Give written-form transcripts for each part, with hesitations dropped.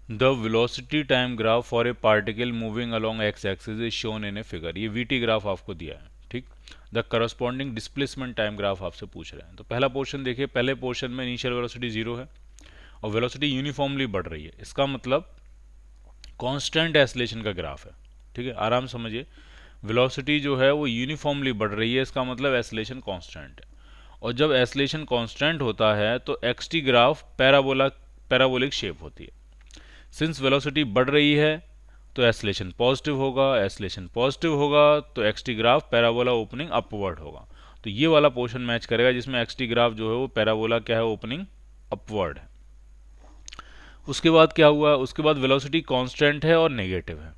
The velocity time graph for a particle moving along x axis is shown in a figure. ये VT graph आपको दिया है, ठीक। The corresponding displacement time graph आपसे पूछ रहे हैं। तो पहला पोर्शन देखिए, पहले पोर्शन में इनिशियल वेलोसिटी 0 है और वेलोसिटी यूनिफॉर्मली बढ़ रही है। इसका मतलब कांस्टेंट एस्लेशन का ग्राफ है, ठीक है। आराम से समझिए, वेलोसिटी जो है वो यूनिफॉर्मली बढ़ रही है, इसका मतलब एस्लेशन कांस्टेंट है। और जब एस्लेशन कांस्टेंट होता है तो एक्सटी ग्राफ पैराबोलिक शेप होती है। सिंस वेलोसिटी बढ़ रही है तो एस्लेशन पॉजिटिव होगा, एस्लेशन पॉजिटिव होगा तो X T graph parabola opening upward होगा। तो ये वाला पोर्शन मैच करेगा जिसमें एक्सटी ग्राफ जो है वो पैराबोला क्या है, ओपनिंग अपवर्ड है। उसके बाद क्या हुआ, उसके बाद वेलोसिटी कांस्टेंट है और नेगेटिव है,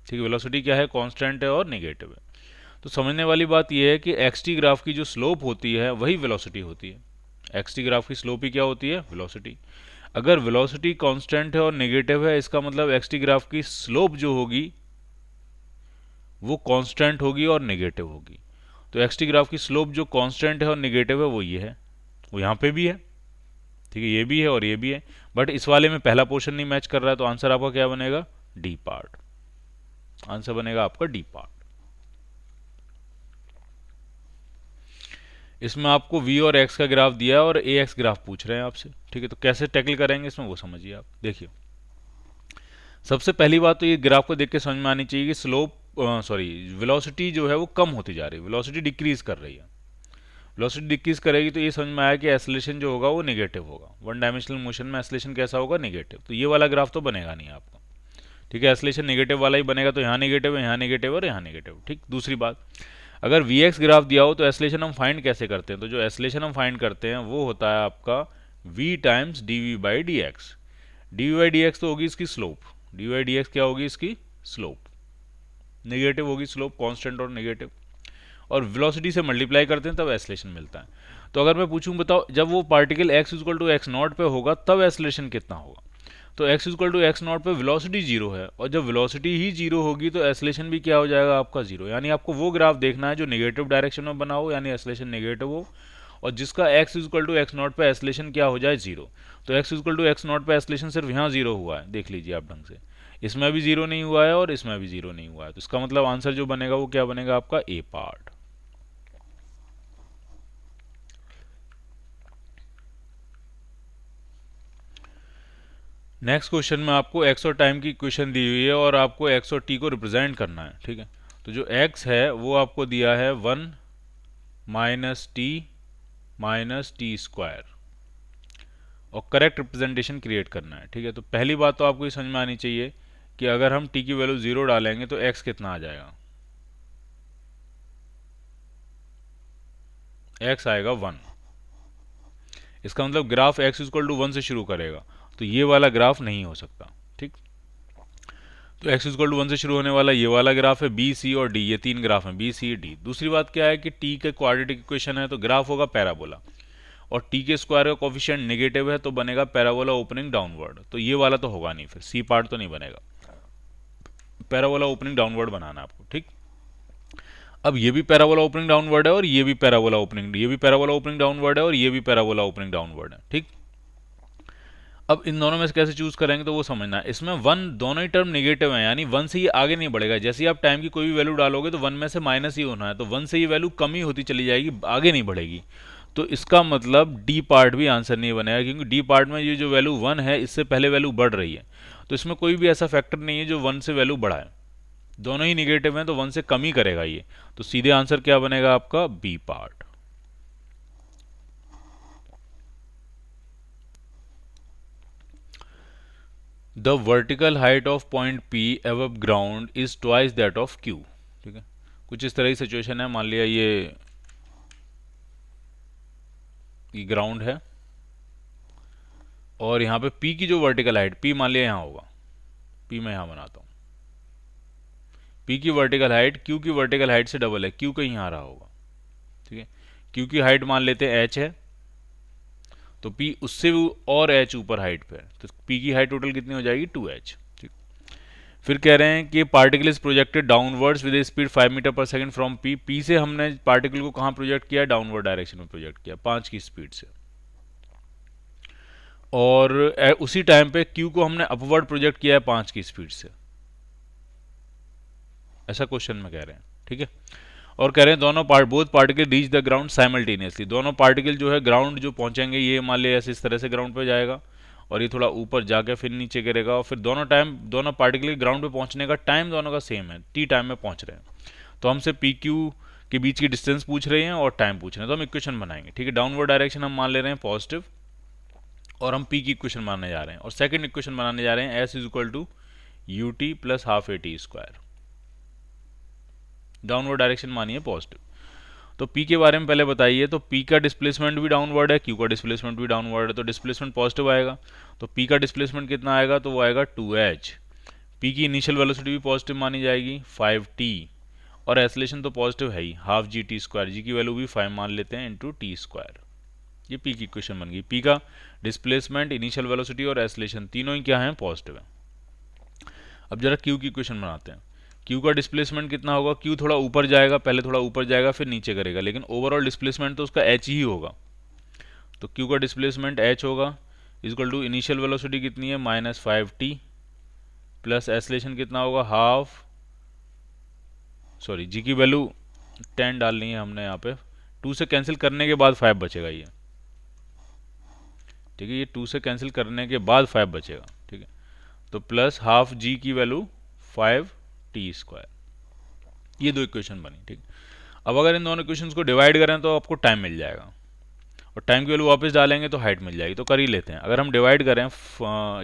ठीक है। वेलोसिटी क्या है, कांस्टेंट है और नेगेटिव है। तो समझने वाली बात यह है कि एक्सटी ग्राफ की जो स्लोप होती है वही वेलोसिटी होती है। एक्सटी ग्राफ की स्लोप ही क्या होती है, वेलोसिटी। अगर वेलोसिटी कांस्टेंट है और नेगेटिव है, इसका मतलब एक्सटी ग्राफ की स्लोप जो होगी वो कांस्टेंट होगी और नेगेटिव होगी। तो एक्सटी ग्राफ की स्लोप जो कांस्टेंट है और नेगेटिव है वो ये है, वो यहाँ पे भी है, ठीक है। ये भी है और ये भी है, बट इस वाले में पहला पोर्शन नहीं मैच कर रहा है, तो आंसर आपका क्या बनेगा, डी पार्ट। आंसर बनेगा आपका डी पार्ट। इसमें आपको v और x का ग्राफ दिया है और ax ग्राफ पूछ रहे हैं आपसे, ठीक है। तो कैसे टैकल करेंगे इसमें वो समझिए आप। देखिए, सबसे पहली बात तो ये ग्राफ को देख के समझ में आनी चाहिए कि स्लोप वेलोसिटी जो है वो कम होती जा रही है, वेलोसिटी डिक्रीज कर रही है। वेलोसिटी डिक्रीज करेगी तो ये समझ में आया कि एस्लेशन जो होगा वो नेगेटिव होगा। वन डायमेंशनल मोशन में एस्लेशन कैसा होगा, नेगेटिव। तो ये वाला ग्राफ तो बनेगा नहीं आपका, ठीक है। एस्लेशन नेगेटिव वाला ही बनेगा, तो यहाँ नेगेटिव है, यहाँ नेगेटिव और यहाँ नेगेटिव, ठीक। दूसरी बात, अगर वी एक्स ग्राफ दिया हो तो एस्लेशन हम फाइंड कैसे करते हैं, तो जो एस्लेशन हम फाइंड करते हैं वो होता है आपका v times D V by D X. D V by D X तो होगी इसकी slope, D V by D X क्या होगी, इसकी स्लोप। नेगेटिव होगी स्लोप, कांस्टेंट और नेगेटिव, और वेलोसिटी से मल्टीप्लाई करते हैं तब एस्लेशन मिलता है। तो अगर मैं पूछूं बताओ, जब वो particle x equal to X not पे होगा तब एस्लेशन कितना होगा, तो x equal to X not पे वेलोसिटी जीरो है, और जब वेलोसिटी ही जीरो होगी तो एस्लेशन भी क्या हो जाएगा आपका जीरो। यानी आपको वो ग्राफ देखना है जो नेगेटिव डायरेक्शन में बना हो, यानी एस्लेशन नेगेटिव हो, और जिसका x equal to X not पे एस्लेशन क्या हो जाए, जीरो। तो x equal to X not पे एस्लेशन सिर्फ यहाँ जीरो हुआ है, देख लीजिए आप ढंग से। इसमें भी जीरो नहीं हुआ है और इसमें भी जीरो नहीं हुआ है, तो इसका मतलब आंसर जो बनेगा वो क्या बनेगा आपका, ए पार्ट। नेक्स्ट क्वेश्चन में आपको एक्स और टाइम की इक्वेशन दी हुई है और आपको एक्स और टी को रिप्रेजेंट करना है, ठीक है। तो जो एक्स है वो आपको दिया है 1 - t - t² और करेक्ट रिप्रेजेंटेशन क्रिएट करना है, ठीक है। तो पहली बात तो आपको ये समझ में आनी चाहिए कि अगर हम टी की वैल्यू 0 डालेंगे तो एक्स कितना आ जाएगा, एक्स आएगा 1। इसका मतलब ग्राफ एक्स इक्वल टू 1 से शुरू करेगा, तो ये वाला ग्राफ नहीं हो सकता, ठीक। तो x इक्वल टू 1 से शुरू होने वाला ये वाला ग्राफ है, बी सी और डी, ये तीन ग्राफ हैं, बी सी डी। दूसरी बात क्या है कि t के क्वाड्रेटिक इक्वेशन है तो ग्राफ होगा पैराबोला, और t के स्क्वायर का कोफिशिएंट नेगेटिव है तो बनेगा पैराबोला ओपनिंग डाउनवर्ड। तो ये वाला तो होगा नहीं, फिर सी पार्ट तो नहीं बनेगा, पैराबोला ओपनिंग डाउनवर्ड बनाना आपको, ठीक। अब ये भी पैराबोला ओपनिंग डाउनवर्ड है और ये भी पैराबोला ओपनिंग, ये भी पैराबोला ओपनिंग डाउनवर्ड है और ये भी पैराबोला ओपनिंग डाउनवर्ड है, ठीक। अब इन दोनों में से कैसे चूज करेंगे तो वो समझना है। इसमें वन दोनों ही टर्म नेगेटिव है, यानी वन से ये आगे नहीं बढ़ेगा। जैसे ही आप टाइम की कोई भी वैल्यू डालोगे तो वन में से माइनस ही होना है, तो वन से ये वैल्यू कम ही होती चली जाएगी, आगे नहीं बढ़ेगी। तो इसका मतलब डी पार्ट भी आंसर नहीं बनेगा, क्योंकि डी पार्ट में ये जो वैल्यू वन है इससे पहले वैल्यू बढ़ रही है, तो इसमें कोई भी ऐसा फैक्टर नहीं है जो वन से वैल्यू बढ़ाए। दोनों ही निगेटिव हैं तो वन से कम ही करेगा ये, तो सीधे आंसर क्या बनेगा आपका, B part. The vertical height of point P above ground is twice that of Q, ठीक है। कुछ इस तरह की सिचुएशन है, मान लिया ये ग्राउंड है और यहाँ पे P की जो वर्टिकल हाइट, P मान लिया यहाँ होगा, P मैं यहाँ बनाता हूँ, P की वर्टिकल हाइट Q की वर्टिकल हाइट से डबल है, Q कहीं यहाँ रहा होगा, ठीक है। Q की हाइट मान लेते हैं h है, तो P उससे भी और h ऊपर हाइट पे है, तो P की हाइट टोटल कितनी हो जाएगी, 2h, ठीक। फिर कह रहे हैं कि particle is projected downwards with speed 5 metre पर सेकंड फ्रॉम P। P से हमने पार्टिकल को कहाँ प्रोजेक्ट किया, डाउनवर्ड डायरेक्शन में प्रोजेक्ट किया 5 की स्पीड से। और उसी टाइम पे क्यू को हमने अपवर्ड प्रोजेक्ट किया है 5 की स्पीड से, ऐसा क्वेश्चन में कह रहे हैं, ठीक है। और कह रहे हैं दोनों both particle reach the ground simultaneously, दोनों पार्टिकल जो है ग्राउंड जो पहुंचेंगे, ये मान लिया ऐसे इस तरह से ग्राउंड पे जाएगा और ये थोड़ा ऊपर जाके फिर नीचे गिरेगा, और फिर दोनों पार्टिकल ग्राउंड पे पहुंचने का टाइम दोनों का सेम है, टी टाइम में पहुंच रहे हैं। तो हमसे पी क्यू के बीच की डिस्टेंस पूछ रहे हैं और टाइम पूछ रहे हैं, तो हम इक्वेशन बनाएंगे, ठीक है। डाउनवर्ड डायरेक्शन हम मान ले रहे हैं पॉजिटिव और हम पी की इक्वेशन बनाने जा रहे हैं, और सेकंड इक्वेशन बनाने जा रहे हैं S is equal to U T plus half A T square. Downward direction मानिए पॉजिटिव। तो P के बारे में पहले बताइए, तो P का डिस्प्लेसमेंट भी डाउनवर्ड है, Q का डिस्प्लेसमेंट भी डाउनवर्ड है, तो डिस्प्लेसमेंट पॉजिटिव आएगा। तो P का डिस्प्लेसमेंट कितना आएगा, तो वो आएगा 2h। P की इनिशियल वेलोसिटी भी पॉजिटिव मानी जाएगी 5t, और एसलेशन तो पॉजिटिव है ही, हाफ जी टी स्क्वायर, जी की वैल्यू भी 5 मान लेते हैं इंटू टी स्क्वायर। ये P की इक्वेशन बन गई। P का डिस्प्लेसमेंट, इनिशियल वेलोसिटी और एसलेशन तीनों ही क्या हैं, पॉजिटिव है। अब जरा Q की इक्वेशन बनाते हैं। Q का डिस्प्लेसमेंट कितना होगा, Q थोड़ा ऊपर जाएगा, पहले थोड़ा ऊपर जाएगा फिर नीचे करेगा, लेकिन ओवरऑल डिस्प्लेसमेंट तो उसका h ही होगा। तो Q का डिस्प्लेसमेंट h होगा इक्वल टू इनिशियल वेलोसिटी कितनी है -5t प्लस एसलेशन कितना होगा हाफ, सॉरी जी की वैल्यू 10 डालनी है हमने यहाँ पे, 2 से कैंसिल करने के बाद 5 बचेगा ये, ठीक है। ये 2 से कैंसिल करने के बाद 5 बचेगा, ठीक है। तो प्लस हाफ जी की वैल्यू 5t स्क्वायर, ये दो इक्वेशन बनी, ठीक। अब अगर इन दोनों इक्वेशंस को डिवाइड करें तो आपको टाइम मिल जाएगा, और टाइम की वैल्यू वापस डालेंगे तो हाइट मिल जाएगी। तो कर ही लेते हैं। अगर हम डिवाइड करें,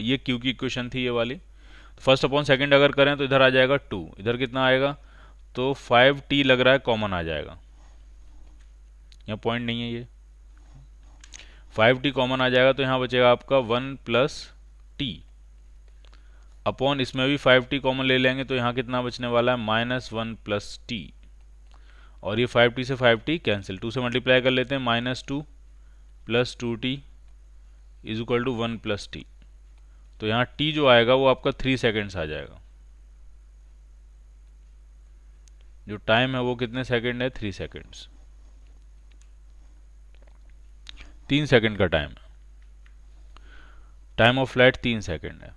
ये Q की इक्वेशन थी ये वाली, तो फर्स्ट अपॉन सेकंड अगर करें तो इधर आ जाएगा 2, इधर कितना आएगा, तो 5t लग रहा है कॉमन आ जाएगा, यहाँ पॉइंट नहीं है, ये 5t कॉमन आ जाएगा, तो यहाँ बचेगा आपका 1 प्लस टी अपॉन, इसमें भी 5t कॉमन ले लेंगे तो यहाँ कितना बचने वाला है -1 प्लस टी, और ये 5t से 5t कैंसिल, 2 से मल्टीप्लाई कर लेते हैं, -2 plus 2t is equal to 1 plus T. तो यहाँ t जो आएगा वो आपका 3 सेकेंड्स आ जाएगा, जो टाइम है वो कितने सेकंड है, 3 सेकेंड्स, 3 सेकंड का टाइम है, टाइम ऑफ फ्लाइट 3 सेकंड है,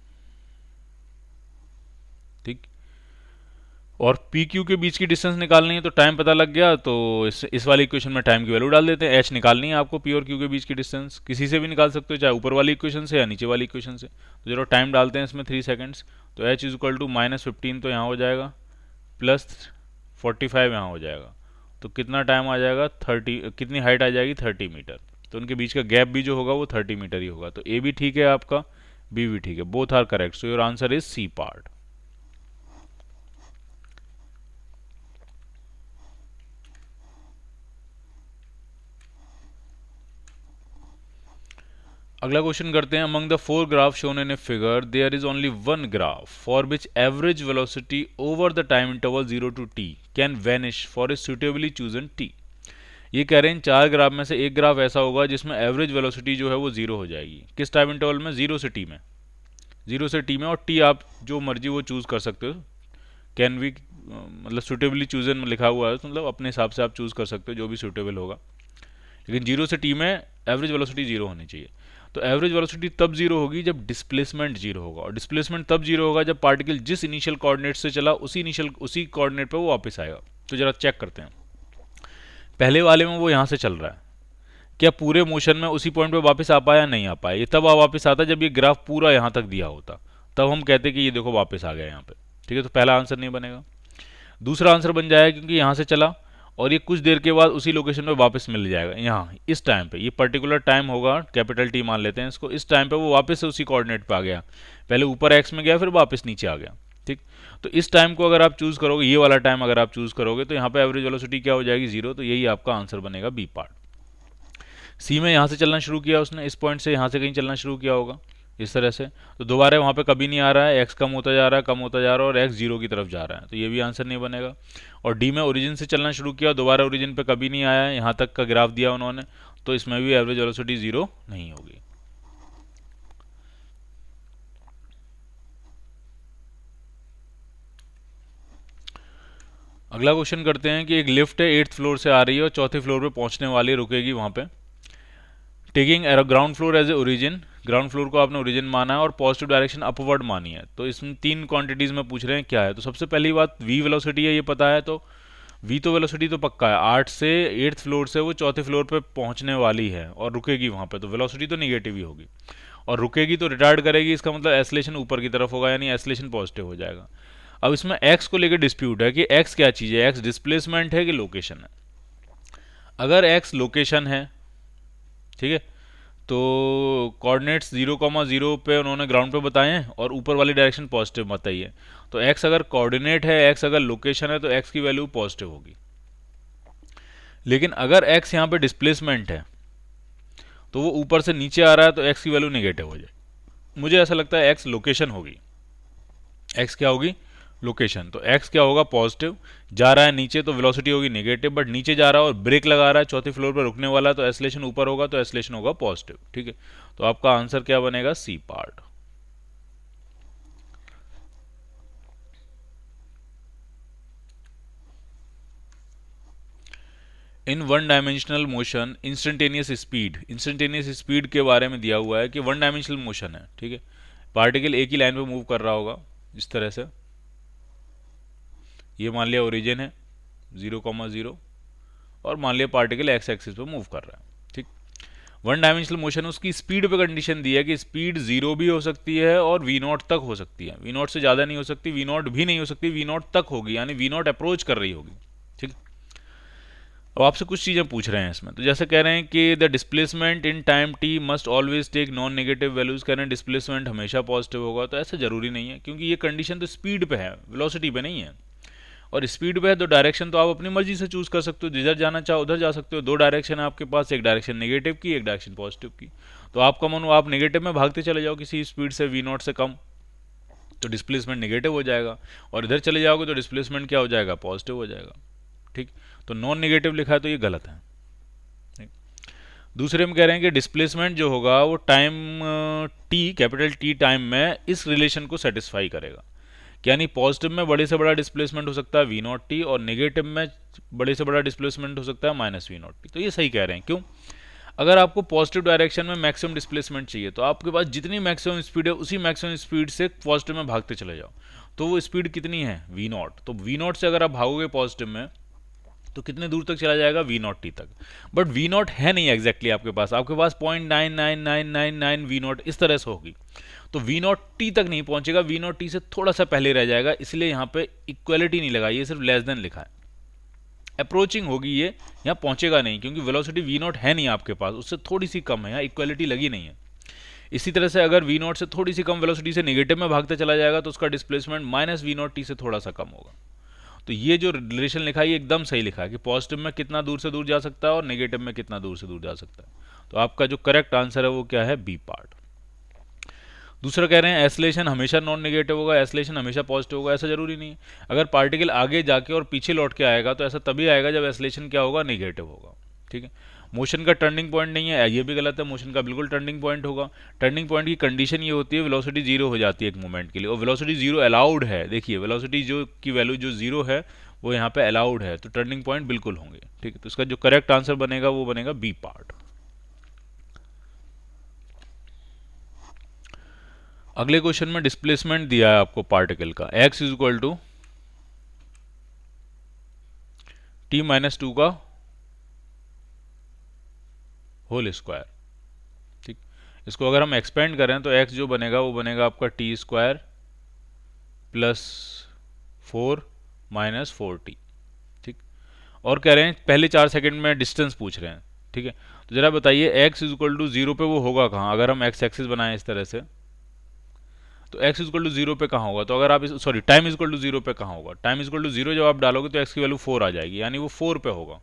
ठीक। और पी क्यू के बीच की डिस्टेंस निकालनी है, तो टाइम पता लग गया, तो इस वाली इक्वेशन में टाइम की वैल्यू डाल देते हैं। एच निकालनी है आपको, पी और क्यू के बीच की डिस्टेंस किसी से भी निकाल सकते हो, चाहे ऊपर वाली इक्वेशन से या नीचे वाली इक्वेशन से। तो चलो टाइम डालते हैं इसमें 3 सेकंड्स, तो एच इज इक्वल टू -15 तो यहाँ हो जाएगा, प्लस 45 यहाँ हो जाएगा, तो कितना टाइम आ जाएगा 30, कितनी हाइट आ जाएगी 30 मीटर। तो उनके बीच का गैप भी जो होगा वो 30 मीटर ही होगा। तो ए भी ठीक है आपका, बी भी ठीक है, both are correct, so your answer is C part. अगला क्वेश्चन करते हैं। Among the 4 graph shown in a figure there is only 1 graph for which average velocity over the time interval 0 to t can vanish for a suitably chosen t। ये कह रहे हैं 4 graph में से एक ग्राफ ऐसा होगा जिसमें एवरेज वेलोसिटी जो है वो 0 हो जाएगी। किस टाइम इंटरवल में, 0 से t में, 0 से t में, और t आप जो मर्जी वो चूज कर सकते हो। कैन वी मतलब सुटेबली चूजन में लिखा हुआ है, तो मतलब अपने हिसाब से आप चूज कर सकते हो जो भी सुटेबल होगा, लेकिन 0 से t में एवरेज वेलोसिटी 0 होनी चाहिए। तो एवरेज वेलोसिटी तब 0 होगी जब डिस्प्लेसमेंट 0 होगा, और डिस्प्लेसमेंट तब 0 होगा जब पार्टिकल जिस इनिशियल कोऑर्डिनेट से चला उसी कोऑर्डिनेट पे वो वापस आएगा। तो जरा चेक करते हैं, पहले वाले में वो यहाँ से चल रहा है, क्या पूरे मोशन में उसी पॉइंट पे वापस आ पाया, नहीं आ पाया। ये तब वापस आता जब ये ग्राफ पूरा यहाँ तक दिया होता, तब हम कहते कि ये देखो वापस आ गया यहाँ पे, ठीक है। तो पहला आंसर नहीं बनेगा। दूसरा आंसर बन जाएगा क्योंकि यहाँ से चला और ये कुछ देर के बाद उसी लोकेशन पे वापस मिल जाएगा, यहाँ इस टाइम पे, ये पर्टिकुलर टाइम होगा, कैपिटल टी मान लेते हैं इसको, इस टाइम पे वो वापस से उसी कोऑर्डिनेट पे आ गया, पहले ऊपर एक्स में गया फिर वापस नीचे आ गया, ठीक। तो इस टाइम को अगर आप चूज करोगे, ये वाला टाइम अगर आप चूज करोगे, तो यहाँ पे एवरेज वेलोसिटी क्या हो जाएगी, 0। तो यही आपका आंसर बनेगा बी पार्ट। सी में यहाँ से चलना शुरू किया उसने, इस पॉइंट से यहाँ से कहीं चलना शुरू किया होगा इस तरह से, तो दोबारा वहाँ पे कभी नहीं आ रहा है, एक्स कम होता जा रहा है, कम होता जा रहा है, और एक्स 0 की तरफ जा रहा है, तो ये भी आंसर नहीं बनेगा। और डी में ओरिजिन से चलना शुरू किया, दोबारा ओरिजिन पे कभी नहीं आया है, यहाँ तक का ग्राफ दिया उन्होंने, तो इसमें भी एवरेज वेलोसिटी 0 नहीं होगी। अगला क्वेश्चन करते हैं कि एक लिफ्ट है 8th फ्लोर से आ रही है और चौथे फ्लोर पे पहुंचने वाली, रुकेगी वहां पे। Taking ground floor as a origin ground floor को आपने ओरिजिन माना है और पॉजिटिव डायरेक्शन अपवर्ड मानी है। तो इसमें 3 क्वांटिटीज में पूछ रहे हैं क्या है। तो सबसे पहली बात v वेलोसिटी है, ये पता है, तो v तो वेलोसिटी तो पक्का है, 8 से 8th फ्लोर से वो चौथे फ्लोर पे पहुंचने वाली है और रुकेगी वहां पे, तो वेलोसिटी तो निगेटिव ही होगी और रुकेगी तो रिटार्ड करेगी, इसका मतलब एस्लेशन ऊपर की तरफ होगा, यानी एस्लेशन पॉजिटिव हो जाएगा। अब इसमें x को लेकर डिस्प्यूट है कि x क्या चीज़ है, x डिस्प्लेसमेंट है कि लोकेशन है। अगर x लोकेशन है, ठीक है, तो कोऑर्डिनेट्स 0,0 पे उन्होंने ग्राउंड पे बताए हैं और ऊपर वाली डायरेक्शन पॉजिटिव बताई है। तो x अगर कोऑर्डिनेट है, x अगर लोकेशन है, तो x की वैल्यू पॉजिटिव होगी। लेकिन अगर x यहाँ पे डिस्प्लेसमेंट है तो वो ऊपर से नीचे आ रहा है, तो x की वैल्यू नेगेटिव हो जाए। मुझे ऐसा लगता है x लोकेशन होगी। x क्या होगी? लोकेशन। तो x क्या होगा? पॉजिटिव। जा रहा है नीचे तो वेलोसिटी होगी नेगेटिव, बट नीचे जा रहा है और ब्रेक लगा रहा है, चौथे फ्लोर पर रुकने वाला है, तो एस्लेशन ऊपर होगा, तो एस्लेशन होगा पॉजिटिव। ठीक है, तो आपका आंसर क्या बनेगा? C part. In one dimensional motion instantaneous speed के बारे में दिया हुआ है कि वन डायमेंशनल मोशन है, ठीक है, पार्टिकल एक ही लाइन पे मूव कर रहा होगा इस तरह से। ये मान लिया ओरिजिन है 0,0 और मान लिया पार्टिकल एक्स एक्सिस पे मूव कर रहा है, ठीक। वन डायमेंशनल मोशन, उसकी स्पीड पे कंडीशन दी है कि स्पीड 0 भी हो सकती है और v0 तक हो सकती है। v0 से ज़्यादा नहीं हो सकती, v0 भी नहीं हो सकती, v0 तक होगी, यानी v0 अप्रोच कर रही होगी, ठीक। अब आपसे कुछ चीज़ें पूछ रहे हैं इसमें, तो जैसे कह रहे हैं कि the displacement in time t must always take non negative values, कह रहे हैं डिस्प्लेसमेंट हमेशा पॉजिटिव होगा। तो ऐसा जरूरी नहीं है, क्योंकि ये कंडीशन तो स्पीड पे है, वेलोसिटी पे नहीं है। और स्पीड पे है तो डायरेक्शन तो आप अपनी मर्जी से चूज कर सकते हो, जिधर जाना चाहो उधर जा सकते हो। दो डायरेक्शन है आपके पास, एक डायरेक्शन नेगेटिव की, एक डायरेक्शन पॉजिटिव की। तो आपका मन हो आप नेगेटिव में भागते चले जाओ किसी स्पीड से v0 से कम, तो डिस्प्लेसमेंट नेगेटिव हो जाएगा, और इधर चले जाओगे तो डिस्प्लेसमेंट क्या हो जाएगा? पॉजिटिव हो जाएगा, ठीक। तो नॉन नेगेटिव लिखा है तो ये गलत है। दूसरे में कह रहे हैं कि डिस्प्लेसमेंट जो होगा वो time t, capital T time में इस रिलेशन को सेटिस्फाई करेगा, यानी पॉजिटिव में बड़े से बड़ा डिस्प्लेसमेंट हो सकता है v0t और नेगेटिव में बड़े से बड़ा डिस्प्लेसमेंट हो सकता है -v0t। तो ये सही कह रहे हैं। क्यों? अगर आपको पॉजिटिव डायरेक्शन में मैक्सिमम डिस्प्लेसमेंट चाहिए तो आपके पास जितनी मैक्सिमम स्पीड है उसी मैक्सिमम स्पीड से पॉजिटिव में भागते चले जाओ। तो वो स्पीड कितनी है? v0। तो v0 से अगर आप भागोगे पॉजिटिव में तो कितने दूर तक चला जाएगा? v0t तक। बट v0 है नहीं एग्जैक्टली आपके पास 0.99999 v0 इस तरह से होगी, तो v0t तक नहीं पहुंचेगा, v0t से थोड़ा सा पहले रह जाएगा, इसलिए यहाँ पे इक्वलिटी नहीं लगाई है, सिर्फ लेस देन लिखा है। अप्रोचिंग होगी ये, यहाँ पहुंचेगा नहीं, क्योंकि वेलोसिटी v0 है नहीं आपके पास, उससे थोड़ी सी कम है, यहाँ इक्वलिटी लगी नहीं है। इसी तरह से अगर v0 से थोड़ी सी कम वेलोसिटी से नेगेटिव में भागते चला जाएगा तो उसका डिस्प्लेसमेंट -v0t से थोड़ा सा कम होगा। तो ये जो रिलेशन लिखा है ये एकदम सही लिखा है कि पॉजिटिव में कितना दूर से दूर जा सकता है और नेगेटिव में कितना दूर से दूर जा सकता है। तो आपका जो करेक्ट आंसर है वो क्या है? B part. दूसरा कह रहे हैं एस्लेशन हमेशा नॉन नेगेटिव होगा, एस्लेशन हमेशा पॉजिटिव होगा। ऐसा जरूरी नहीं है, अगर पार्टिकल आगे जाके और पीछे लौट के आएगा तो ऐसा तभी आएगा जब एस्लेशन क्या होगा? नेगेटिव होगा, ठीक है। मोशन का टर्निंग पॉइंट नहीं है, ये भी गलत है, मोशन का बिल्कुल टर्निंग पॉइंट होगा। टर्निंग पॉइंट की कंडीशन ये होती है वेलोसिटी 0 हो जाती है एक मोमेंट के लिए, और वेलोसिटी 0 अलाउड है। देखिए वेलोसिटी जो की वैल्यू जो 0 है वो यहाँ पे अलाउड है, तो टर्निंग पॉइंट बिल्कुल होंगे, ठीक है। तो इसका जो करेक्ट आंसर बनेगा वो बनेगा बी पार्ट। अगले क्वेश्चन में डिस्प्लेसमेंट दिया है आपको पार्टिकल का, x is equal to t-2 का होल स्क्वायर, ठीक। इसको अगर हम एक्सपेंड करें तो x जो बनेगा वो बनेगा आपका t² प्लस 4 माइनस 4t, ठीक। और कह रहे हैं पहले 4 सेकंड में डिस्टेंस पूछ रहे हैं, ठीक है। तो जरा बताइए x इज इक्वल टू 0 पे वो होगा कहाँ? अगर हम x एक्सिस बनाएं इस तरह से तो x इज इक्वल टू 0 पे कहाँ होगा? तो अगर आप sorry time is equal to 0 पे कहाँ होगा? टाइम इज इक्वल टू 0 जब आप डालोगे तो x की वैल्यू 4 आ जाएगी, यानी वो 4 पे होगा।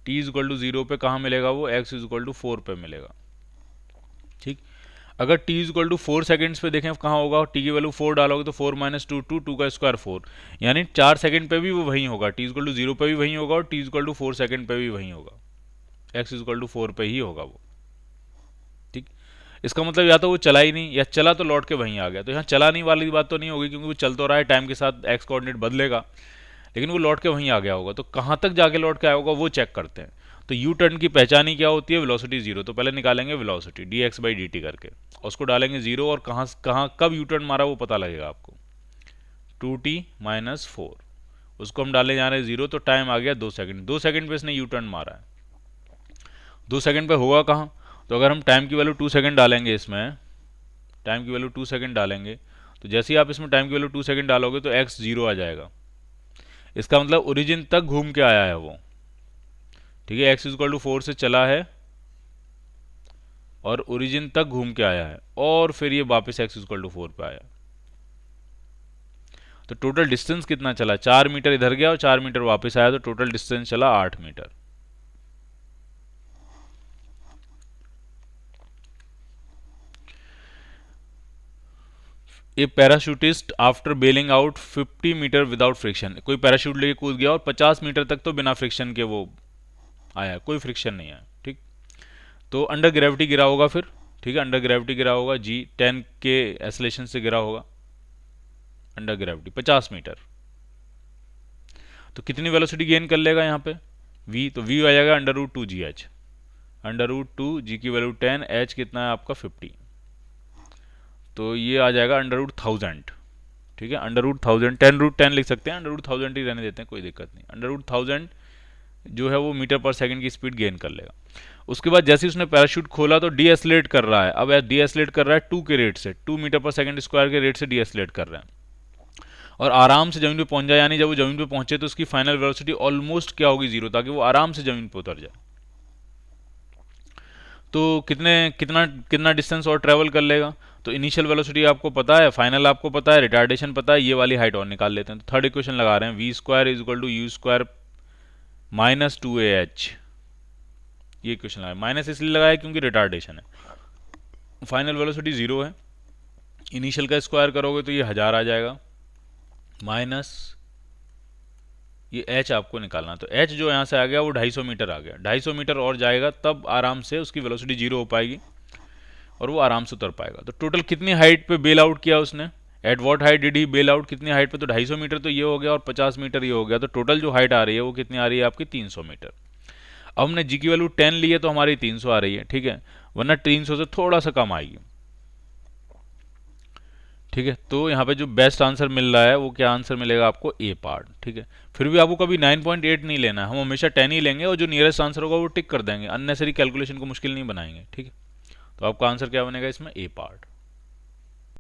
t इज इक्वल टू 0 पे कहाँ मिलेगा? वो x इज इक्वल टू 4 पे मिलेगा, ठीक। अगर t is equal to 4 seconds पे देखें कहाँ होगा? t की वैल्यू 4 डालोगे तो 4 माइनस 2 2 का स्क्वायर 4, यानी 4 सेकंड पे भी वो वहीं होगा। t इज इक्वल टू 0 पे भी वहीं होगा और t is equal to 4 second पे भी वहीं होगा, x इज इक्वल टू 4 पे ही होगा वो, ठीक। इसका मतलब या तो वो चला ही नहीं या चला तो लौट के वहीं आ गया। तो यहाँ चला नहीं वाली बात तो नहीं होगी, क्योंकि वो चल तो रहा है, टाइम के साथ एक्स कोऑर्डिनेट बदलेगा, लेकिन वो लौट के वहीं आ गया होगा। तो कहाँ तक जाके लौट के आया होगा वो चेक करते हैं। तो यू टर्न की पहचान ही क्या होती है, वेलोसिटी जीरो। तो पहले निकालेंगे velocity D x by D T करके, उसको डालेंगे जीरो, और कहाँ कहाँ कब यू टर्न मारा वो पता लगेगा आपको, 2t माइनस 4, उसको हम डालने जा रहे हैं जीरो, तो टाइम आ गया 2 सेकंड। 2 सेकंड पे इसने यू टर्न मारा है। 2 सेकंड पे होगा कहाँ, तो अगर हम टाइम की वैल्यू 2 सेकंड डालेंगे, इसमें टाइम की वैल्यू 2 सेकंड डालेंगे, तो जैसे ही आप इसमें टाइम की वैल्यू 2 सेकंड डालोगे तो x जीरो आ जाएगा। इसका मतलब ओरिजिन तक घूम के आया है वो, ठीक है। x इक्वल टू 4 से चला है और ओरिजिन तक घूम के आया है, और फिर ये वापस x इक्वल टू 4 पे आया। तो टोटल डिस्टेंस कितना चला, 4 मीटर इधर गया और 4 मीटर वापस आया, तो टोटल डिस्टेंस चला 8 metre. A parachutist after bailing out 50 metre without friction, कोई पैराशूट लेके कूद गया और 50 मीटर तक तो बिना फ्रिक्शन के वो आया, कोई फ्रिक्शन नहीं आया, ठीक। तो अंडर ग्रेविटी गिरा होगा फिर, ठीक है, अंडर ग्रेविटी गिरा होगा, जी 10 के एसलेशन से गिरा होगा अंडर ग्रेविटी 50 मीटर। तो कितनी वेलोसिटी गेन कर लेगा यहाँ पे, v, तो v आ जाएगा under root 2 G H, under root 2 G की वैल्यू 10, h कितना है आपका 50, तो ये आ जाएगा अंडर रूट 1000, ठीक है। अंडर रूट 1000, 10 रूट 10 लिख सकते हैं, अंडर रूट 1000 ही रहने देते हैं, कोई दिक्कत नहीं। अंडर रूट 1000 जो है वो मीटर पर सेकंड की स्पीड गेन कर लेगा। उसके बाद जैसे उसने पैराशूट खोला तो डीएसलेट कर रहा है, अब डीएसलेट कर रहा है 2 के रेट से, 2 मीटर पर सेकंड स्क्वायर के रेट से डीएसलेट कर रहा है, और आराम से जमीन पे पहुंच जाए, यानी जब वो जमीन पे पहुंचे तो उसकी फाइनल वेलोसिटी ऑलमोस्ट क्या होगी, जीरो, ताकि वो आराम से जमीन पे उतर जाए। तो कितना डिस्टेंस और ट्रेवल कर लेगा, तो इनिशियल वेलोसिटी आपको पता है, फाइनल आपको पता है, रिटार्डेशन पता है, ये वाली हाइट और निकाल लेते हैं। तो थर्ड इक्वेशन लगा रहे हैं, V square is equal to U square minus 2ah, ये इक्वेशन लगाया। माइनस इसलिए लगाया क्योंकि रिटार्डेशन है, फाइनल वेलोसिटी जीरो है, इनिशियल का स्क्वायर करोगे तो ये 1000 आ जाएगा, माइनस ये h आपको निकालना। तो h जो यहाँ से आ गया वो 250 मीटर आ गया, 250 मीटर और जाएगा तब आराम से उसकी वेलोसिटी जीरो हो पाएगी और वो आराम से उतर पाएगा। तो टोटल कितनी हाइट पे बेल आउट किया उसने, at what height did he bail out, कितनी हाइट पे, तो 250 मीटर तो ये हो गया और 50 मीटर ये हो गया, तो टोटल जो हाइट आ रही है वो कितनी आ रही है आपकी 300 मीटर। अब हमने जी की वैल्यू 10 ली है तो हमारी 300 आ रही है, ठीक है, वरना 300 से थोड़ा सा कम आएगी, ठीक है। तो यहाँ पे जो बेस्ट आंसर मिल रहा है वो क्या आंसर मिलेगा आपको, ए पार्ट, ठीक है। फिर भी आपको कभी 9.8 नहीं लेना है, हम हमेशा 10 ही लेंगे और जो नियरेस्ट आंसर होगा वो टिक कर देंगे, अननेसरी कैलकुलेशन को मुश्किल नहीं बनाएंगे, ठीक है। तो आपका आंसर क्या बनेगा इसमें, ए पार्ट।